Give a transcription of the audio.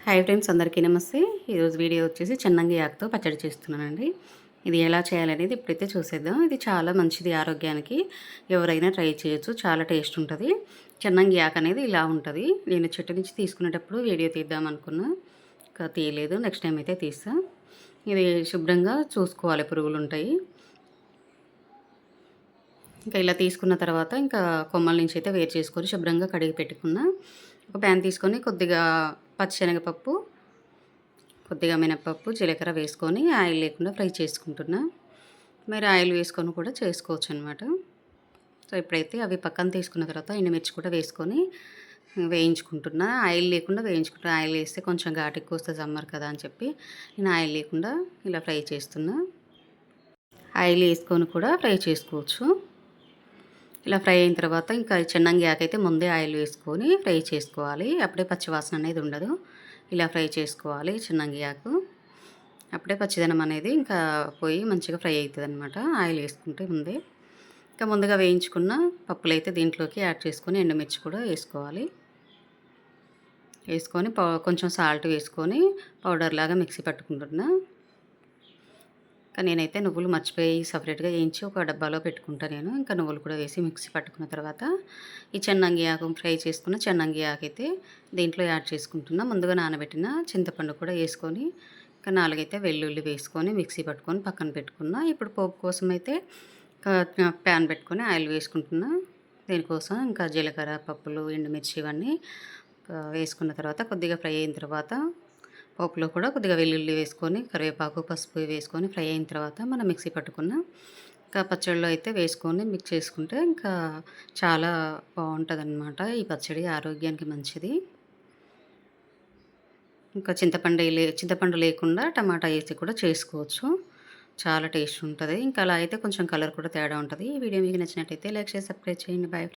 Hi friends, అందరికీ నమస్తే. ఈరోజు వీడియో వచ్చేసి చెన్నంగి ఆకుతో పచ్చడి చేస్తున్నానండి. ఇది ఎలా చేయాలనేది ఇప్పుడైతే చూసేద్దాం. ఇది చాలా మంచిది ఆరోగ్యానికి. ఎవరైనా ట్రై చేయొచ్చు. చాలా టేస్ట్ ఉంటుంది. చెన్నంగి ఆకు అనేది ఇలా ఉంటుంది. నేను చెట్టు నుంచి తీసుకునేటప్పుడు వీడియో తీద్దాం అనుకున్నా, ఇంకా తీయలేదు. నెక్స్ట్ టైం అయితే తీస్తా. ఇది శుభ్రంగా చూసుకోవాలి, పురుగులు ఉంటాయి. ఇంకా ఇలా తీసుకున్న తర్వాత ఇంకా కొమ్మల నుంచి అయితే వేరు చేసుకొని శుభ్రంగా కడిగి పెట్టుకున్న. ఒక ప్యాన్ తీసుకొని కొద్దిగా పచ్చిశనగపప్పు, కొద్దిగా మినపప్పు, జీలకర్ర వేసుకొని ఆయిల్ లేకుండా ఫ్రై చేసుకుంటున్నా. మీరు ఆయిల్ వేసుకొని కూడా చేసుకోవచ్చు అనమాట. సో ఇప్పుడైతే అవి పక్కన తీసుకున్న తర్వాత ఎండుమిర్చి కూడా వేసుకొని వేయించుకుంటున్నా. ఆయిల్ లేకుండా వేయించుకుంటున్నా. ఆయిల్ వేస్తే కొంచెం ఘాటు ఎక్కువ వస్తుంది, సమ్మర్ కదా అని చెప్పి నేను ఆయిల్ లేకుండా ఇలా ఫ్రై చేస్తున్నా. ఆయిల్ వేసుకొని కూడా ఫ్రై చేసుకోవచ్చు. ఇలా ఫ్రై అయిన తర్వాత ఇంకా చెన్నంగి ఆకైతే ముందే ఆయిల్ వేసుకొని ఫ్రై చేసుకోవాలి. అప్పుడే పచ్చివాసన అనేది ఉండదు. ఇలా ఫ్రై చేసుకోవాలి చెన్నంగి ఆకు. అప్పుడే పచ్చిదనం అనేది ఇంకా పోయి మంచిగా ఫ్రై అవుతుంది అనమాట, ఆయిల్ వేసుకుంటే ముందే. ఇంకా ముందుగా వేయించుకున్న పప్పులు అయితే దీంట్లోకి యాడ్ చేసుకొని ఎండుమిర్చి కూడా వేసుకోవాలి. వేసుకొని కొంచెం సాల్ట్ వేసుకొని పౌడర్ లాగా మిక్సీ పట్టుకుంటున్నా. నేనైతే నువ్వులు మర్చిపోయి సపరేట్గా వేయించి ఒక డబ్బాలో పెట్టుకుంటా నేను. ఇంకా నువ్వులు కూడా వేసి మిక్సీ పట్టుకున్న తర్వాత ఈ చెన్నంగి ఆకు ఫ్రై చేసుకున్న చెన్నంగి ఆకు అయితే దీంట్లో యాడ్ చేసుకుంటున్నా. ముందుగా నానబెట్టిన చింతపండు కూడా వేసుకొని ఇంకా 4 అయితే వెల్లుల్లి వేసుకొని మిక్సీ పట్టుకొని పక్కన పెట్టుకున్నా. ఇప్పుడు పోపు కోసం అయితే ప్యాన్ పెట్టుకొని ఆయిల్ వేసుకుంటున్నా. దీనికోసం ఇంకా జీలకర్ర, పప్పులు, ఎండుమిర్చి ఇవన్నీ వేసుకున్న తర్వాత కొద్దిగా ఫ్రై అయిన తర్వాత పోపులో కూడా కొద్దిగా వెల్లుల్లి వేసుకొని కరివేపాకు, పసుపు వేసుకొని ఫ్రై అయిన తర్వాత మనం మిక్సీ పట్టుకున్న ఇంకా పచ్చడిలో అయితే వేసుకొని మిక్స్ చేసుకుంటే ఇంకా చాలా బాగుంటుందన్నమాట. ఈ పచ్చడి ఆరోగ్యానికి మంచిది. ఇంకా చింతపండు లేకుండా టమాటా వేసి కూడా చేసుకోవచ్చు. చాలా టేస్ట్ ఉంటుంది. ఇంకా అలా అయితే కొంచెం కలర్ కూడా తేడా ఉంటుంది. ఈ వీడియో మీకు నచ్చినట్టయితే లైక్ చేసి సబ్స్క్రైబ్ చేయండి. బాయ్.